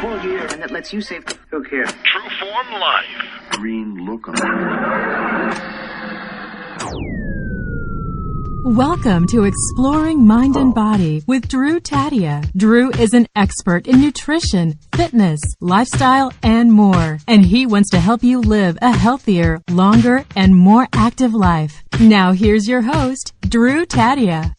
full year, and that lets you save. Who cares? True Form Life. Green lookum. Welcome to Exploring Mind and Body with Drew Tadia. Drew is an expert in nutrition, fitness, lifestyle, and more. And he wants to help you live a healthier, longer, and more active life. Now here's your host, Drew Tadia.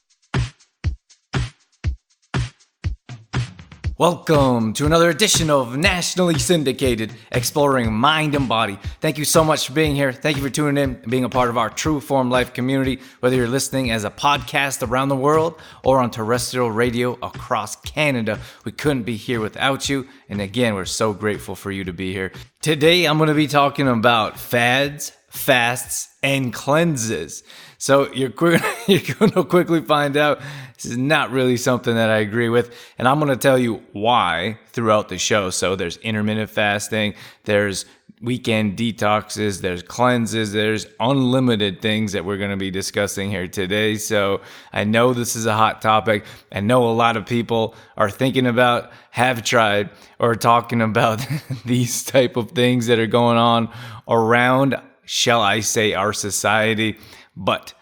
Welcome to another edition of nationally syndicated Exploring Mind and Body. Thank you so much for being here. Thank you for tuning in and being a part of our True Form Life community, whether you're listening as a podcast around the world or on terrestrial radio across Canada. We couldn't be here without you. And again, we're so grateful for you to be here. Today, I'm going to be talking about fads, fasts, and cleanses. So you're going to quickly find out this is not really something that I agree with. And I'm going to tell you why throughout the show. So there's intermittent fasting, there's weekend detoxes, there's cleanses, there's unlimited things that we're going to be discussing here today. So I know this is a hot topic. I know a lot of people are thinking about, have tried, or talking about these type of things that are going on around, shall I say, our society, but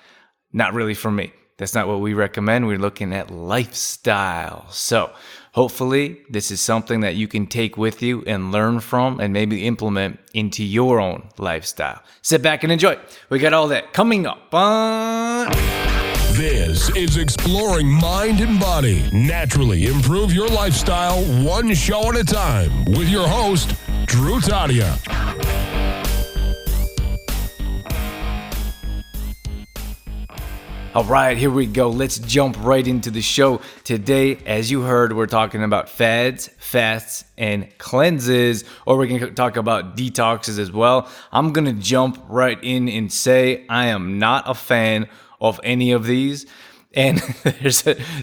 not really for me. That's not what we recommend. We're looking at lifestyle. So hopefully this is something that you can take with you and learn from and maybe implement into your own lifestyle. Sit back and enjoy. We got all that coming up on... This is Exploring Mind and Body. Naturally improve your lifestyle one show at a time with your host, Drew Tadia. All right, here we go. Let's jump right into the show. Today, as you heard, we're talking about fads, fasts, and cleanses, or we can talk about detoxes as well. I'm going to jump right in and say I am not a fan of any of these, and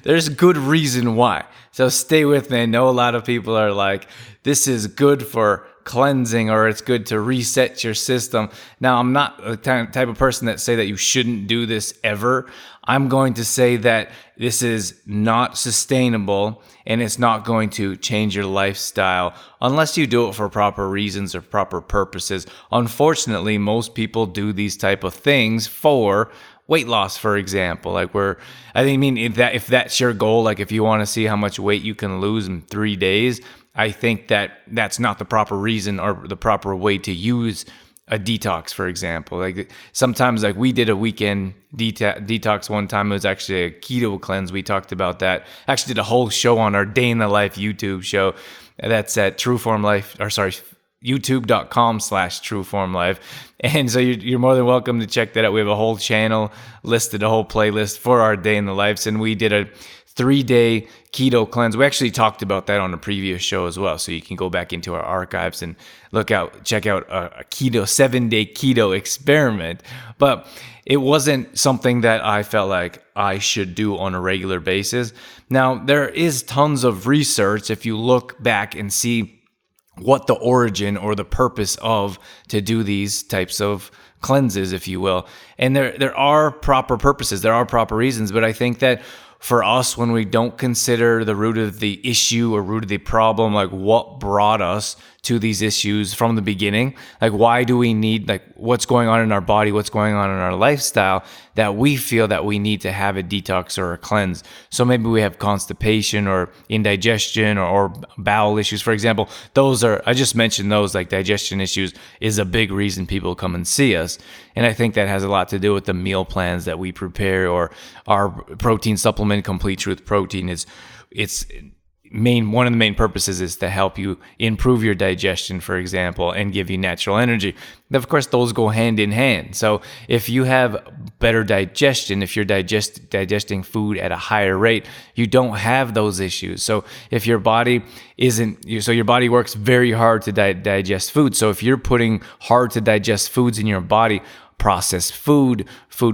there's good reason why. So stay with me. I know a lot of people are like, this is good for cleansing, or it's good to reset your system. Now, I'm not the type of person that say that you shouldn't do this ever. I'm going to say that this is not sustainable and it's not going to change your lifestyle unless you do it for proper reasons or proper purposes. Unfortunately, most people do these type of things for weight loss, for example. If that's your goal, like if you want to see how much weight you can lose in 3 days, I think that that's not the proper reason or the proper way to use a detox, for example. Like sometimes, like we did a weekend detox one time. It was actually a keto cleanse. We talked about that. Actually did a whole show on our Day in the Life YouTube show. That's at youtube.com/trueformlife. And so you're more than welcome to check that out. We have a whole channel listed, a whole playlist for our Day in the Lives. And we did a 3-day keto cleanse. We actually talked about that on a previous show as well. So you can go back into our archives and check out a 7-day keto experiment. But it wasn't something that I felt like I should do on a regular basis. Now, there is tons of research if you look back and see what the origin or the purpose of to do these types of cleanses, if you will. And there are proper purposes, there are proper reasons, but I think that for us, when we don't consider the root of the issue or root of the problem, like what brought us to these issues from the beginning, like why do we need, like what's going on in our body, what's going on in our lifestyle, that we feel that we need to have a detox or a cleanse. So maybe we have constipation or indigestion or bowel issues, for example. I just mentioned those, like digestion issues is a big reason people come and see us. And I think that has a lot to do with the meal plans that we prepare, or our protein supplement, Complete Truth Protein. One of the main purposes is to help you improve your digestion, for example, and give you natural energy. And of course, those go hand in hand. So if you have better digestion, if you're digesting food at a higher rate, you don't have those issues. So if your body your body works very hard to digest food. So if you're putting hard to digest foods in your body, processed food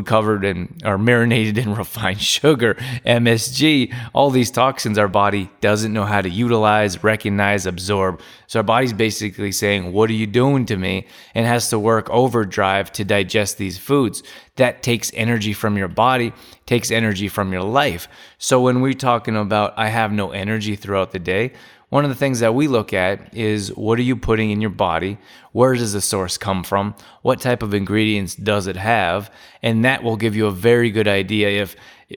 covered or marinated in refined sugar, MSG, all these toxins our body doesn't know how to utilize, recognize, absorb. So our body's basically saying, what are you doing to me? And has to work overdrive to digest these foods. That takes energy from your body, takes energy from your life. So when we're talking about I have no energy throughout the day, one of the things that we look at is, what are you putting in your body? Where does the source come from? What type of ingredients does it have? And that will give you a very good idea if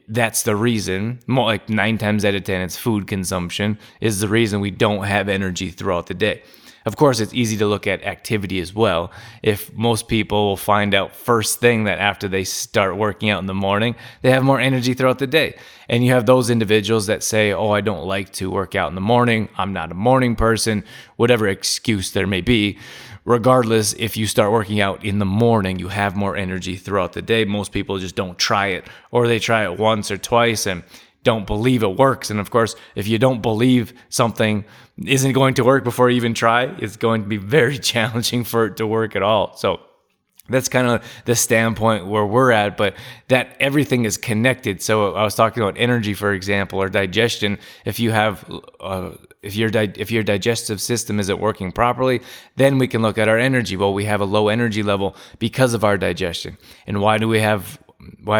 that's the reason. More like 9 times out of 10, it's food consumption is the reason we don't have energy throughout the day. Of course, it's easy to look at activity as well. If most people will find out first thing that after they start working out in the morning, they have more energy throughout the day. And you have those individuals that say, oh, I don't like to work out in the morning. I'm not a morning person, whatever excuse there may be. Regardless, if you start working out in the morning, you have more energy throughout the day. Most people just don't try it, or they try it once or twice and don't believe it works. And of course, if you don't believe something isn't going to work before you even try, it's going to be very challenging for it to work at all. So that's kind of the standpoint where we're at, but that everything is connected. So I was talking about energy, for example, or digestion. If you have, if your digestive system isn't working properly, then we can look at our energy. Well, we have a low energy level because of our digestion. And why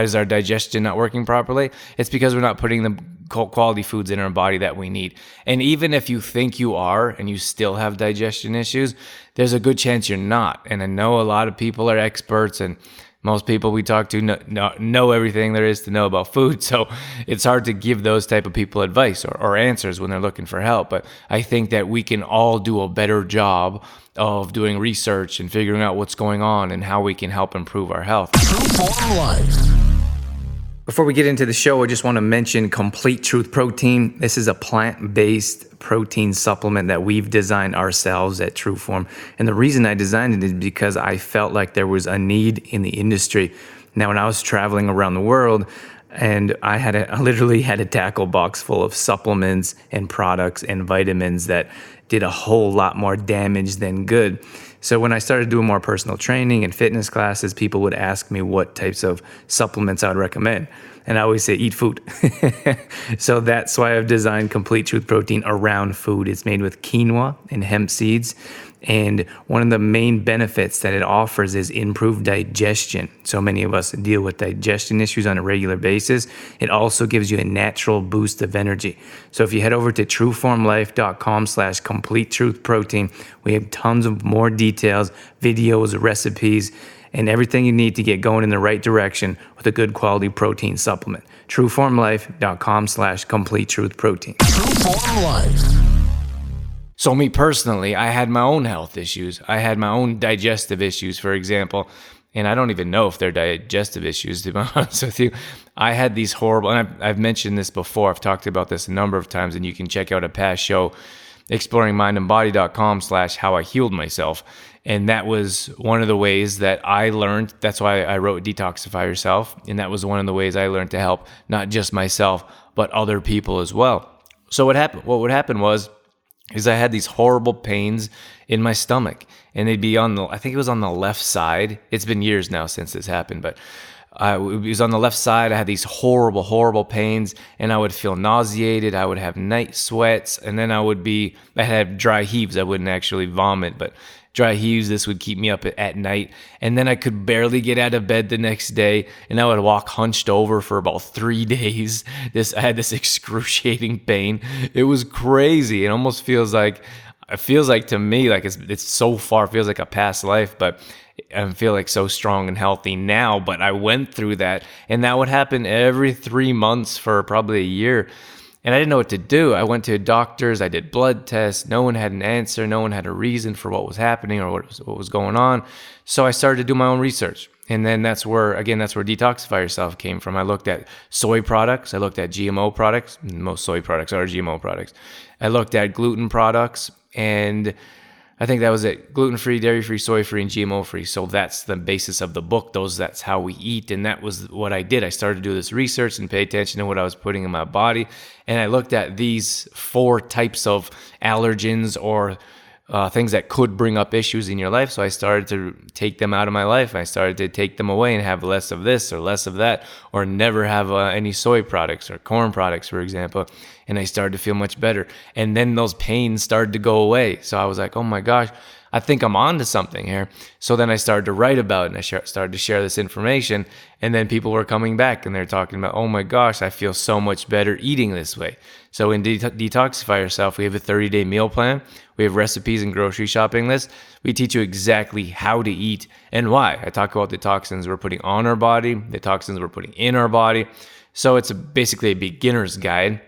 is our digestion not working properly? It's because we're not putting the quality foods in our body that we need. And even if you think you are and you still have digestion issues, there's a good chance you're not. And I know a lot of people are experts, and most people we talk to know everything there is to know about food. So it's hard to give those type of people advice or answers when they're looking for help. But I think that we can all do a better job of doing research and figuring out what's going on and how we can help improve our health. True Form Life. Before we get into the show, I just want to mention Complete Truth Protein. This is a plant-based protein supplement that we've designed ourselves at True Form. And the reason I designed it is because I felt like there was a need in the industry. Now, when I was traveling around the world, and I literally had a tackle box full of supplements and products and vitamins that did a whole lot more damage than good. So when I started doing more personal training and fitness classes, people would ask me what types of supplements I would recommend. And I always say, eat food. So that's why I've designed Complete Truth Protein around food. It's made with quinoa and hemp seeds. And one of the main benefits that it offers is improved digestion. So many of us deal with digestion issues on a regular basis. It also gives you a natural boost of energy. So if you head over to trueformlife.com/complete-truth-protein, we have tons of more details, videos, recipes, and everything you need to get going in the right direction with a good quality protein supplement. trueformlife.com/complete-truth-protein. True Form Life. So me personally, I had my own health issues. I had my own digestive issues, for example, and I don't even know if they're digestive issues, to be honest with you. I had these horrible, and I've mentioned this before, I've talked about this a number of times, and you can check out a past show, exploringmindandbody.com/how I healed myself. And that was one of the ways that I learned. That's why I wrote Detoxify Yourself. And that was one of the ways I learned to help not just myself, but other people as well. So what would happen is I had these horrible pains in my stomach, and they'd be I think it was on the left side. It's been years now since this happened, but it was on the left side. I had these horrible, horrible pains, and I would feel nauseated. I would have night sweats, and then I had dry heaves. I wouldn't actually vomit, but dry heaves. This would keep me up at night, and then I could barely get out of bed the next day, and I would walk hunched over for about 3 days. I had this excruciating pain. It was crazy. It almost feels like to me like it's so far. It feels like a past life, but I feel like so strong and healthy now. But I went through that, and that would happen every 3 months for probably a year. And I didn't know what to do. I went to doctors. I did blood tests. No one had an answer. No one had a reason for what was happening or what was going on. So I started to do my own research. And then that's where Detoxify Yourself came from. I looked at soy products. I looked at GMO products. Most soy products are GMO products. I looked at gluten products, and I think that was it. Gluten-free, dairy-free, soy-free, and GMO-free. So that's the basis of the book. That's how we eat. And that was what I did. I started to do this research and pay attention to what I was putting in my body. And I looked at these 4 types of allergens or things that could bring up issues in your life. So I started to take them out of my life. I started to take them away and have less of this or less of that, or never have any soy products or corn products, for example. And I started to feel much better. And then those pains started to go away. So I was like, oh my gosh, I think I'm onto something here. So then I started to write about it, and I started to share this information. And then people were coming back and they're talking about, oh my gosh, I feel so much better eating this way. So in Detoxify Yourself, we have a 30-day meal plan. We have recipes and grocery shopping lists. We teach you exactly how to eat and why. I talk about the toxins we're putting on our body, the toxins we're putting in our body. So it's basically a beginner's guide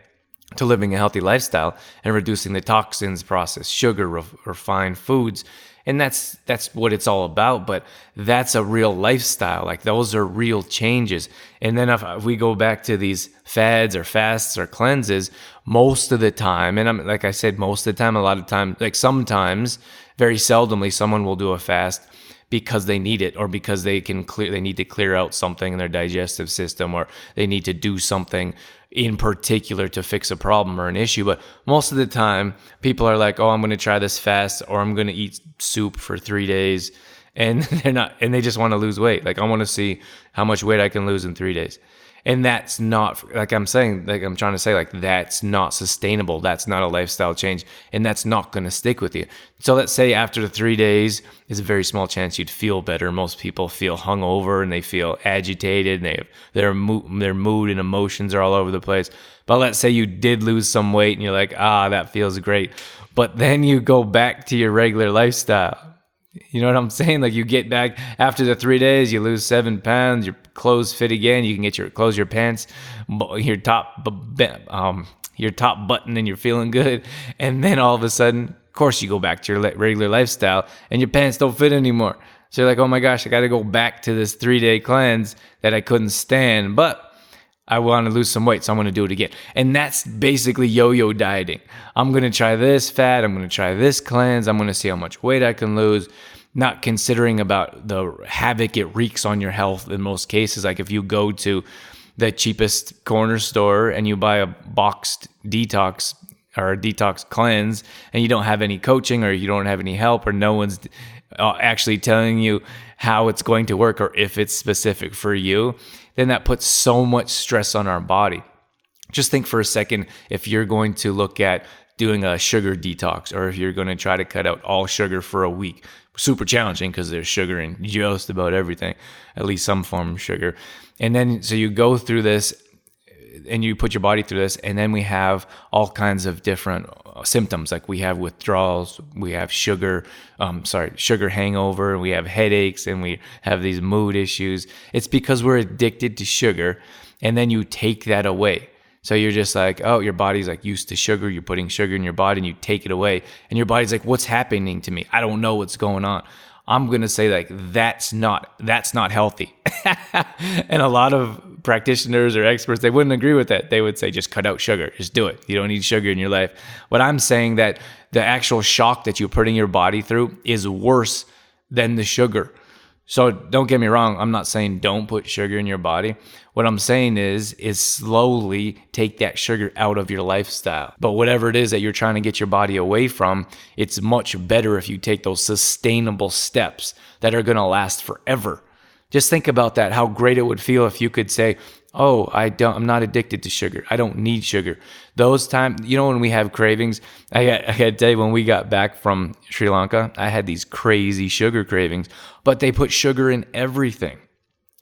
to living a healthy lifestyle and reducing the toxins, processed sugar, refined foods. And that's what it's all about. But that's a real lifestyle. Like, those are real changes. And then if we go back to these fads or fasts or cleanses, most of the time, and like I said, most of the time, a lot of time, like sometimes, very seldomly, someone will do a fast because they need it, or because they need to clear out something in their digestive system, or they need to do something in particular to fix a problem or an issue. But most of the time, people are like, oh, I'm going to try this fast, or I'm going to eat soup for 3 days. And they just want to lose weight. Like, I want to see how much weight I can lose in 3 days. And that's not, I'm trying to say, that's not sustainable. That's not a lifestyle change. And that's not going to stick with you. So let's say after the 3 days, there's a very small chance you'd feel better. Most people feel hungover and they feel agitated, and their mood and emotions are all over the place. But let's say you did lose some weight and you're like, that feels great. But then you go back to your regular lifestyle. You know what I'm saying? Like, you get back after the 3 days, you lose 7 pounds, your clothes fit again, you can get your pants, your top button, and you're feeling good. And then all of a sudden, of course, you go back to your regular lifestyle and your pants don't fit anymore. So you're like, oh my gosh, I got to go back to this 3-day cleanse that I couldn't stand, but I want to lose some weight, so I'm going to do it again. And that's basically yo-yo dieting. I'm going to try this fad, I'm going to try this cleanse, I'm going to see how much weight I can lose, not considering about the havoc it wreaks on your health in most cases. Like, if you go to the cheapest corner store and you buy a boxed detox or a detox cleanse, and you don't have any coaching, or you don't have any help, or no one's actually telling you how it's going to work or if it's specific for you, then that puts so much stress on our body. Just think for a second, if you're going to look at doing a sugar detox, or if you're going to try to cut out all sugar for a week. Super challenging because there's sugar in just about everything, at least some form of sugar. And then, so you go through this and you put your body through this, and then we have all kinds of different symptoms. Like, we have withdrawals, we have sugar hangover, we have headaches, and we have these mood issues. It's because we're addicted to sugar, and then you take that away. So you're just like, oh, your body's like used to sugar. You're putting sugar in your body and you take it away. And your body's like, what's happening to me? I don't know what's going on. I'm going to say, like, that's not healthy. And a lot of practitioners or experts, they wouldn't agree with that. They would say, just cut out sugar. Just do it. You don't need sugar in your life. But I'm saying that the actual shock that you're putting your body through is worse than the sugar. So don't get me wrong. I'm not saying don't put sugar in your body. What I'm saying is slowly take that sugar out of your lifestyle. But whatever it is that you're trying to get your body away from, it's much better if you take those sustainable steps that are going to last forever. Just think about that, how great it would feel if you could say, oh, I'm not addicted to sugar. I don't need sugar. Those times, when we have cravings, I got to tell you, when we got back from Sri Lanka, I had these crazy sugar cravings, but they put sugar in everything.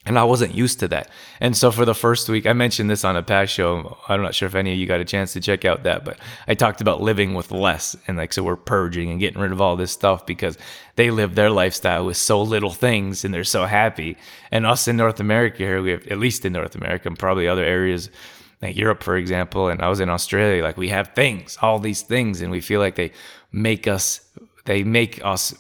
And I wasn't used to that. And so for the first week, I mentioned this on a past show. I'm not sure if any of you got a chance to check out that, but I talked about living with less. And so we're purging and getting rid of all this stuff because they live their lifestyle with so little things and they're so happy. And us in North America here, we have, at least in North America and probably other areas like Europe, for example, and I was in Australia, like, we have things, all these things, and we feel like they make us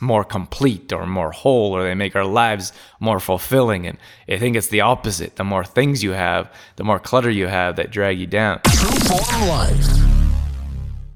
more complete or more whole, or they make our lives more fulfilling. And I think it's the opposite. The more things you have, the more clutter you have that drag you down. True Form Life.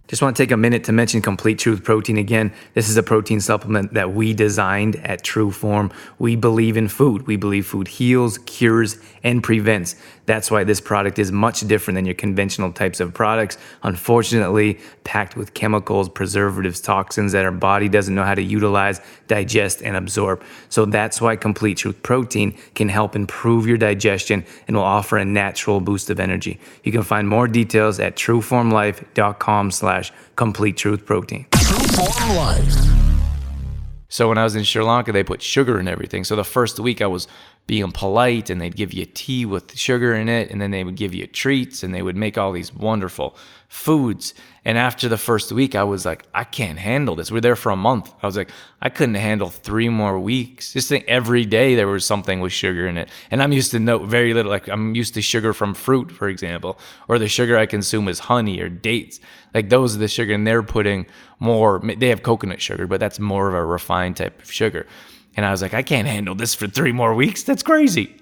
Just want to take a minute to mention Complete Truth Protein again. This is a protein supplement that we designed at True Form. We believe in food. We believe food heals, cures, and prevents. That's why this product is much different than your conventional types of products. Unfortunately, packed with chemicals, preservatives, toxins that our body doesn't know how to utilize, digest, and absorb. So that's why Complete Truth Protein can help improve your digestion and will offer a natural boost of energy. You can find more details at trueformlife.com/Complete Truth Protein. True Form Life. So when I was in Sri Lanka, they put sugar in everything. So the first week I was being polite, and they'd give you tea with sugar in it, and then they would give you treats, and they would make all these wonderful foods. And after the first week, I was like, I can't handle this. We're there for a month. I was like, I couldn't handle 3 more weeks. Just think every day there was something with sugar in it. And I'm used to very little, like I'm used to sugar from fruit, for example, or the sugar I consume is honey or dates. Like those are the sugar, and they're putting more, they have coconut sugar, but that's more of a refined type of sugar. And I was like, I can't handle this for 3 more weeks. That's crazy.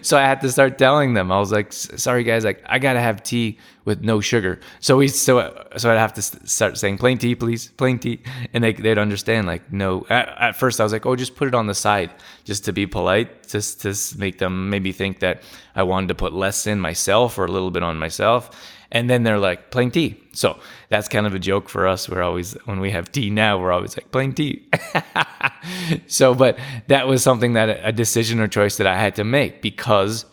So I had to start telling them. I was like, sorry guys, like I gotta have tea with no sugar. So I'd have to start saying plain tea, please, plain tea, and they'd understand. Like no. At first I was like, oh, just put it on the side, just to be polite, just to make them maybe think that I wanted to put less in myself or a little bit on myself. And then they're like, plain tea. So that's kind of a joke for us. We're always, when we have tea now, we're always like, plain tea. So, but that was something that a decision or choice that I had to make because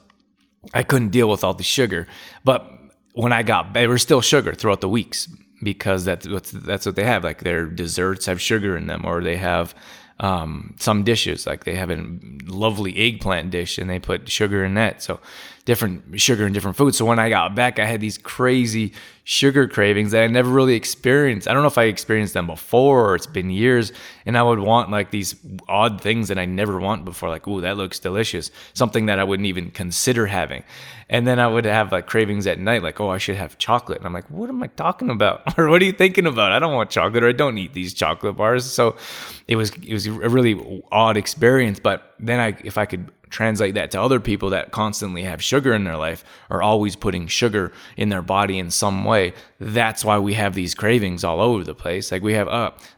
I couldn't deal with all the sugar. But when there was still sugar throughout the weeks because that's what they have. Like their desserts have sugar in them, or they have some dishes, like they have a lovely eggplant dish and they put sugar in that. So different sugar in different foods. So when I got back, I had these crazy sugar cravings that I never really experienced. I don't know if I experienced them before or it's been years, and I would want like these odd things that I never want before, like, ooh, that looks delicious, something that I wouldn't even consider having. And then I would have like cravings at night, like, oh, I should have chocolate. And I'm like, what am I talking about? Or what are you thinking about? I don't want chocolate, or I don't eat these chocolate bars. So it was a really odd experience. But then if I could translate that to other people that constantly have sugar in their life, or always putting sugar in their body in some way, that's why we have these cravings all over the place. Like we have,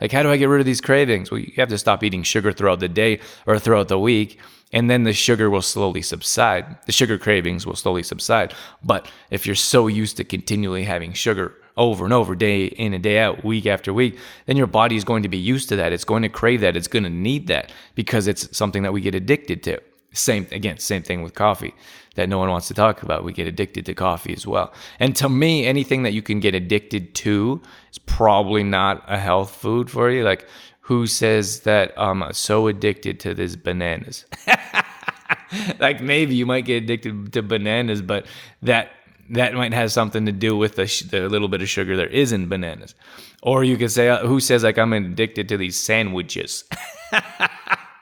like, how do I get rid of these cravings? Well, you have to stop eating sugar throughout the day or throughout the week, and then the sugar will slowly subside. The sugar cravings will slowly subside. But if you're so used to continually having sugar over and over, day in and day out, week after week, then your body is going to be used to that. It's going to crave that. It's going to need that because it's something that we get addicted to. Same thing with coffee that no one wants to talk about. We get addicted to coffee as well. And to me, anything that you can get addicted to is probably not a health food for you. Like, who says that I'm so addicted to these bananas? Like, maybe you might get addicted to bananas, but that might have something to do with the little bit of sugar there is in bananas. Or you could say, who says like I'm addicted to these sandwiches?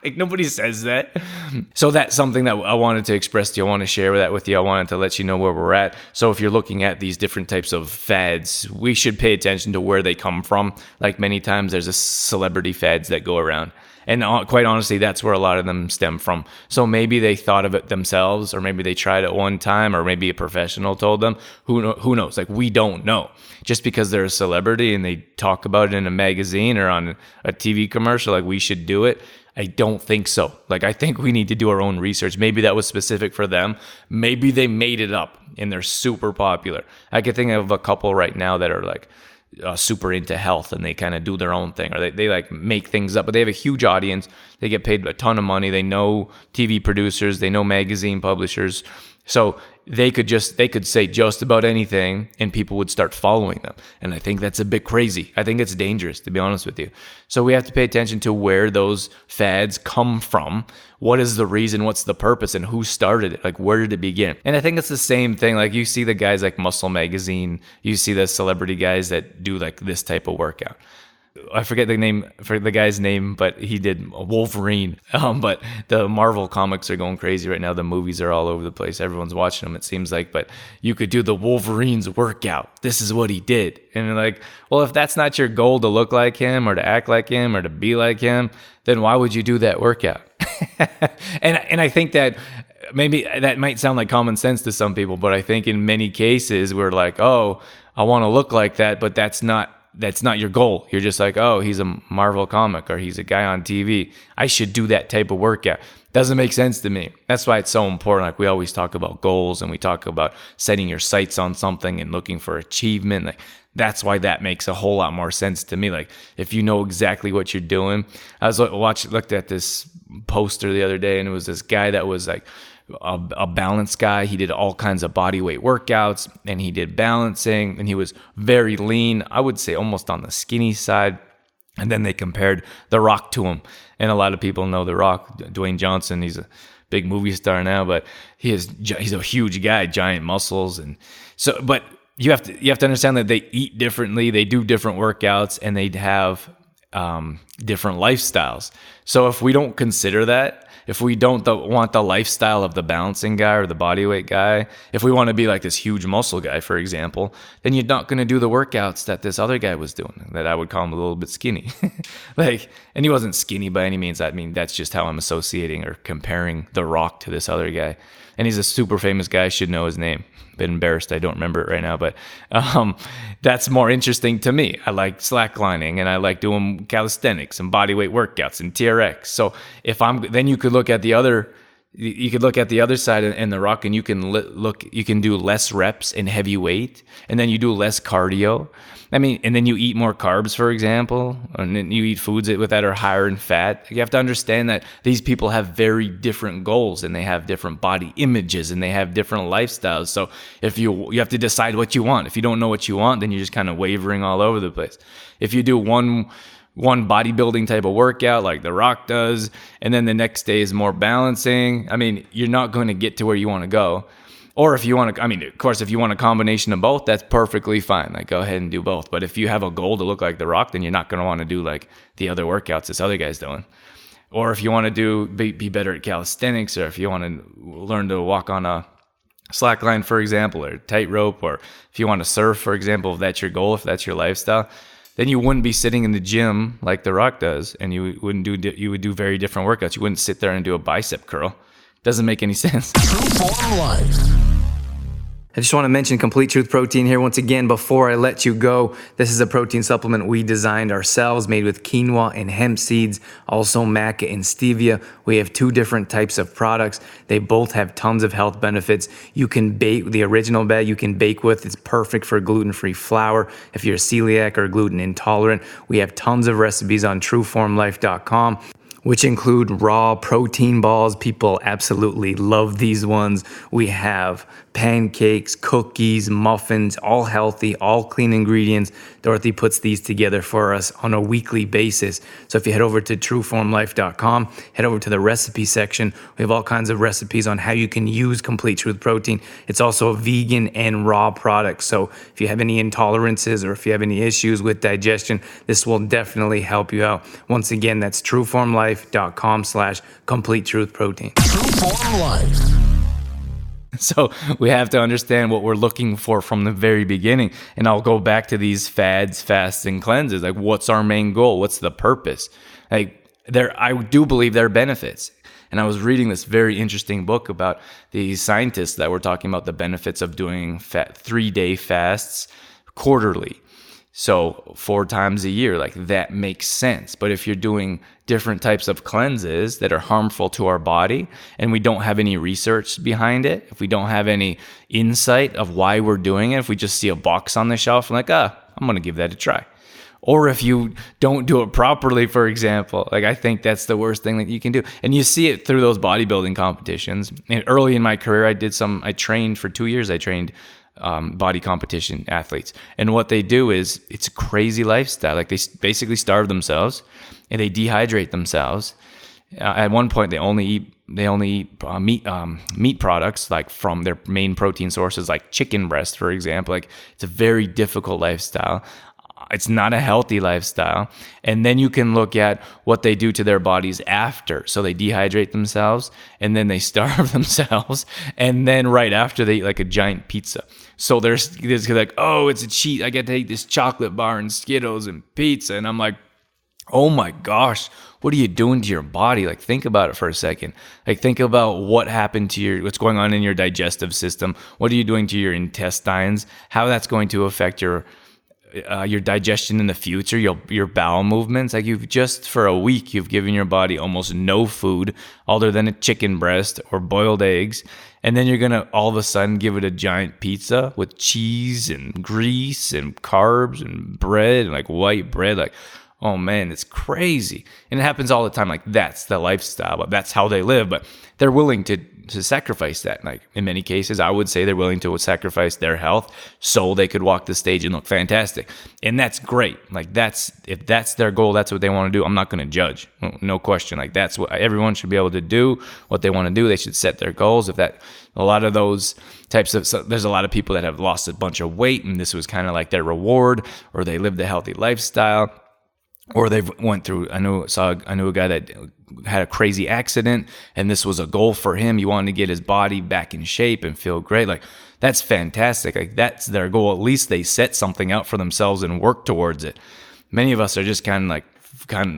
Like, nobody says that. So that's something that I wanted to express to you. I want to share that with you. I wanted to let you know where we're at. So if you're looking at these different types of fads, we should pay attention to where they come from. Like many times there's a celebrity fads that go around. And quite honestly, that's where a lot of them stem from. So maybe they thought of it themselves, or maybe they tried it one time, or maybe a professional told them. Who knows? Like, we don't know. Just because they're a celebrity and they talk about it in a magazine or on a TV commercial, like we should do it. I don't think so. Like, I think we need to do our own research. Maybe that was specific for them. Maybe they made it up and they're super popular. I could think of a couple right now that are like super into health and they kind of do their own thing, or they like make things up, but they have a huge audience. They get paid a ton of money. They know TV producers, they know magazine publishers. So they could say just about anything and people would start following them. And I think that's a bit crazy. I think it's dangerous, to be honest with you. So we have to pay attention to where those fads come from. What is the reason? What's the purpose? And who started it? Like, where did it begin? And I think it's the same thing. Like, you see the guys like Muscle Magazine. You see the celebrity guys that do like this type of workout. I forget the guy's name, but he did Wolverine. But the Marvel comics are going crazy right now. The movies are all over the place. Everyone's watching them, it seems like. But you could do the Wolverine's workout. This is what he did. And you're like, well, if that's not your goal to look like him or to act like him or to be like him, then why would you do that workout? And I think that maybe that might sound like common sense to some people, but I think in many cases we're like, oh, I want to look like that, but that's not your goal. You're just like, oh, he's a Marvel comic or he's a guy on TV. I should do that type of workout. Doesn't make sense to me. That's why it's so important. Like, we always talk about goals and we talk about setting your sights on something and looking for achievement. Like, that's why that makes a whole lot more sense to me. Like, if you know exactly what you're doing. I was looked at this poster the other day, and it was this guy that was like a balance guy. He did all kinds of body weight workouts and he did balancing, and he was very lean. I would say almost on the skinny side. And then they compared The Rock to him. And a lot of people know The Rock, Dwayne Johnson. He's a big movie star now, but he's a huge guy, giant muscles. And so, but you have to understand that they eat differently, they do different workouts, and they have different lifestyles. So if we don't consider that, if we don't want the lifestyle of the balancing guy or the bodyweight guy, if we want to be like this huge muscle guy, for example, then you're not going to do the workouts that this other guy was doing, that I would call him a little bit skinny. And he wasn't skinny by any means. I mean, that's just how I'm associating or comparing The Rock to this other guy. And he's a super famous guy. I should know his name. Bit embarrassed I don't remember it right now, but that's more interesting to me. I like slacklining, and I like doing calisthenics and bodyweight workouts and TRX. So then you could look at the other side and The Rock, and you can do less reps in heavy weight, and then you do less cardio. I mean, and then you eat more carbs, for example, and then you eat foods that are higher in fat. You have to understand that these people have very different goals, and they have different body images, and they have different lifestyles. So if you have to decide what you want. If you don't know what you want, then you're just kind of wavering all over the place. If you do one bodybuilding type of workout like The Rock does, and then the next day is more balancing, I mean, you're not going to get to where you want to go. Or if you want to, I mean, of course, if you want a combination of both, that's perfectly fine. Like, go ahead and do both. But if you have a goal to look like The Rock, then you're not going to want to do like the other workouts this other guy's doing. Or if you want to be better at calisthenics, or if you want to learn to walk on a slackline, for example, or tightrope, or if you want to surf, for example, if that's your goal, if that's your lifestyle, then you wouldn't be sitting in the gym like The Rock does, and you would do very different workouts. You wouldn't sit there and do a bicep curl. Doesn't make any sense. True Form Life. I just want to mention Complete Truth Protein here once again before I let you go. This is a protein supplement we designed ourselves, made with quinoa and hemp seeds, also maca and stevia. We have 2 different types of products. They both have tons of health benefits. You can bake the original bag, you can bake with. It's perfect for gluten-free flour. If you're celiac or gluten intolerant, we have tons of recipes on trueformlife.com, which include raw protein balls. People absolutely love these ones. We have pancakes, cookies, muffins, all healthy, all clean ingredients. Dorothy puts these together for us on a weekly basis. So if you head over to trueformlife.com, head over to the recipe section. We have all kinds of recipes on how you can use Complete Truth Protein. It's also a vegan and raw product. So if you have any intolerances or if you have any issues with digestion, this will definitely help you out. Once again, that's trueformlife.com/complete truth protein. True Form Life. So we have to understand what we're looking for from the very beginning. And I'll go back to these fads, fasts, and cleanses. Like, what's our main goal? What's the purpose? Like, I do believe there are benefits. And I was reading this very interesting book about these scientists that were talking about the benefits of doing 3-day fasts quarterly. So 4 times a year, like that makes sense. But if you're doing different types of cleanses that are harmful to our body and we don't have any research behind it, if we don't have any insight of why we're doing it, if we just see a box on the shelf and like, I'm going to give that a try. Or if you don't do it properly, for example, like I think that's the worst thing that you can do. And you see it through those bodybuilding competitions. And early in my career, I trained for 2 years. I trained body competition athletes. And what they do is, it's a crazy lifestyle. Like, they basically starve themselves and they dehydrate themselves. At one point, they only eat meat products, like from their main protein sources, like chicken breast, for example. Like, it's a very difficult lifestyle. It's not a healthy lifestyle. And then you can look at what they do to their bodies after. So they dehydrate themselves and then they starve themselves. And then right after, they eat like a giant pizza. So there's like, oh, it's a cheat. I get to eat this chocolate bar and Skittles and pizza. And I'm like, oh my gosh, what are you doing to your body? Like, think about it for a second. Like, think about what happened to what's going on in your digestive system. What are you doing to your intestines? How that's going to affect your digestion in the future, your bowel movements. Like, for a week, you've given your body almost no food other than a chicken breast or boiled eggs. And then you're going to all of a sudden give it a giant pizza with cheese and grease and carbs and bread and like white bread. Like, oh man, it's crazy. And it happens all the time. Like, that's the lifestyle, but that's how they live. But they're willing to to sacrifice that. Like in many cases, I would say they're willing to sacrifice their health so they could walk the stage and look fantastic. And that's great. Like if that's their goal, that's what they want to do. I'm not going to judge. No question. Like that's what everyone should be able to do, what they want to do. They should set their goals. A lot of those types of, so there's a lot of people that have lost a bunch of weight and this was kind of like their reward, or they lived a healthy lifestyle, or they've went through, I knew a guy that had a crazy accident and this was a goal for him. He wanted to get his body back in shape and feel great. Like that's fantastic. Like that's their goal. At least they set something out for themselves and work towards it. Many of us are just kind of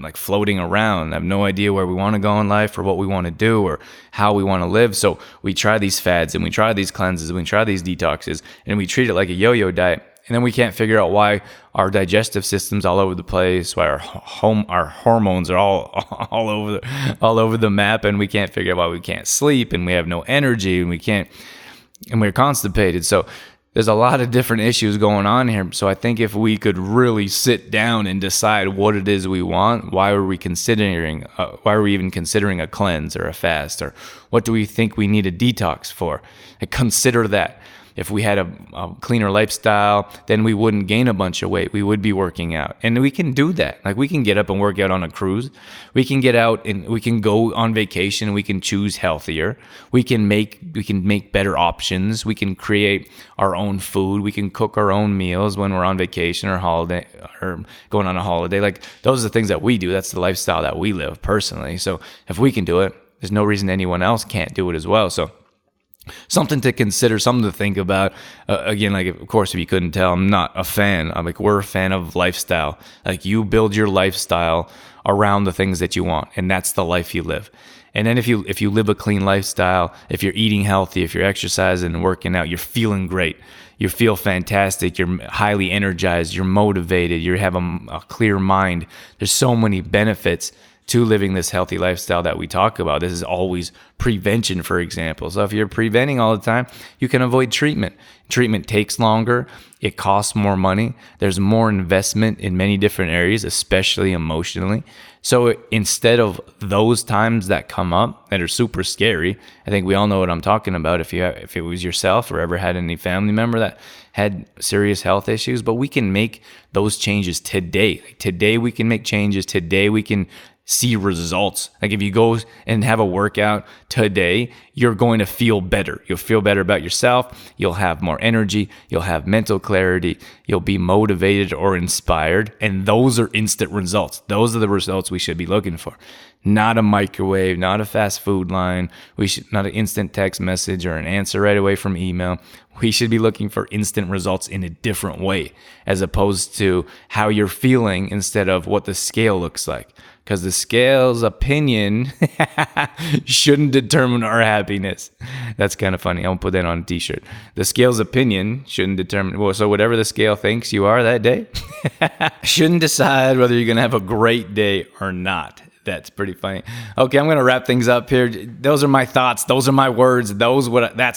like floating around. I have no idea where we want to go in life or what we want to do or how we want to live. So we try these fads and we try these cleanses and we try these detoxes and we treat it like a yo-yo diet. And then we can't figure out why our digestive system's all over the place, why our hormones are all over the map, and we can't figure out why we can't sleep and we have no energy and we're constipated. So there's a lot of different issues going on here. So I think if we could really sit down and decide what it is we want, why are we even considering a cleanse or a fast, or what do we think we need a detox for? And consider that. If we had a cleaner lifestyle, then we wouldn't gain a bunch of weight. We would be working out. And we can do that. Like we can get up and work out on a cruise. We can get out and we can go on vacation and we can choose healthier. We can make better options. We can create our own food. We can cook our own meals when we're on vacation or holiday or going on a holiday. Like those are the things that we do. That's the lifestyle that we live personally. So if we can do it, there's no reason anyone else can't do it as well. So something to consider, something to think about. Again, like, of course, if you couldn't tell, I'm not a fan. We're a fan of lifestyle. Like, you build your lifestyle around the things that you want, and that's the life you live. And then if you live a clean lifestyle, if you're eating healthy, if you're exercising and working out, you're feeling great. You feel fantastic. You're highly energized. You're motivated. You have a clear mind. There's so many benefits to living this healthy lifestyle that we talk about. This is always prevention, for example. So if you're preventing all the time, you can avoid treatment. Treatment takes longer. It costs more money. There's more investment in many different areas, especially emotionally. So instead of those times that come up that are super scary, I think we all know what I'm talking about. If it was yourself or ever had any family member that had serious health issues, but we can make those changes today. Today we can make changes. Today we can see results. Like if you go and have a workout today, you're going to feel better. You'll feel better about yourself. You'll have more energy. You'll have mental clarity. You'll be motivated or inspired. And those are instant results. Those are the results we should be looking for. Not a microwave, not a fast food line. Not an instant text message or an answer right away from email. We should be looking for instant results in a different way, as opposed to how you're feeling instead of what the scale looks like. Because the scale's opinion shouldn't determine our happiness. That's kind of funny. I'll put that on a t-shirt. The scale's opinion shouldn't determine, well, so whatever the scale thinks you are that day, shouldn't decide whether you're going to have a great day or not. That's pretty funny. Okay, I'm going to wrap things up here. Those are my thoughts. Those are my words. That's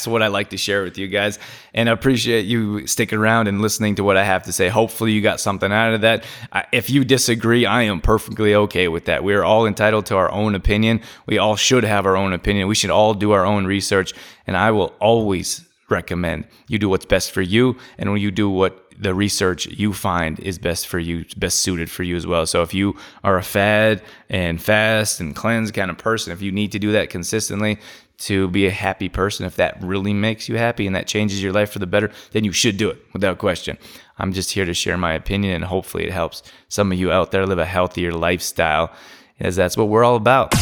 what I like to share with you guys. And I appreciate you sticking around and listening to what I have to say. Hopefully you got something out of that. If you disagree, I am perfectly okay with that. We are all entitled to our own opinion. We all should have our own opinion. We should all do our own research. And I will always recommend you do what's best for you. And when you do what the research you find is best for you, best suited for you as well. So if you are a fad and fast and cleanse kind of person, if you need to do that consistently to be a happy person, if that really makes you happy and that changes your life for the better, then you should do it without question. I'm just here to share my opinion, and hopefully it helps some of you out there live a healthier lifestyle, as that's what we're all about.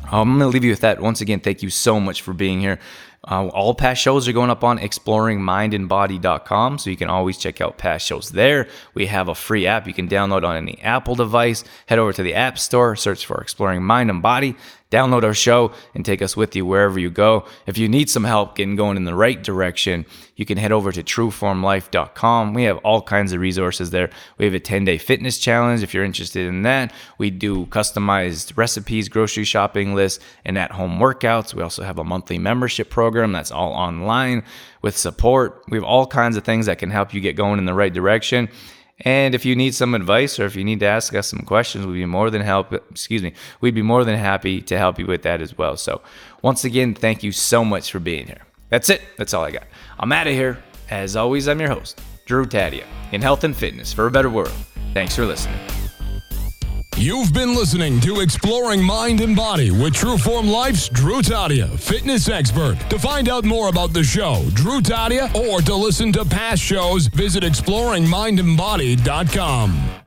I'm going to leave you with that. Once again, thank you so much for being here. All past shows are going up on exploringmindandbody.com, so you can always check out past shows there. We have a free app you can download on any Apple device. Head over to the App Store, search for Exploring Mind and Body, download our show, and take us with you wherever you go. If you need some help getting going in the right direction, you can head over to trueformlife.com. We have all kinds of resources there. We have a 10-day fitness challenge if you're interested in that. We do customized recipes, grocery shopping lists, and at-home workouts. We also have a monthly membership program that's all online with support. We have all kinds of things that can help you get going in the right direction. And if you need some advice or if you need to ask us some questions, we'd be more than happy to help you with that as well. So once again, thank you so much for being here. That's it. That's all I got. I'm out of here. As always, I'm your host, Drew Tadia, in health and fitness for a better world. Thanks for listening. You've been listening to Exploring Mind and Body with Trueform Life's Drew Tadia, fitness expert. To find out more about the show, Drew Tadia, or to listen to past shows, visit exploringmindandbody.com.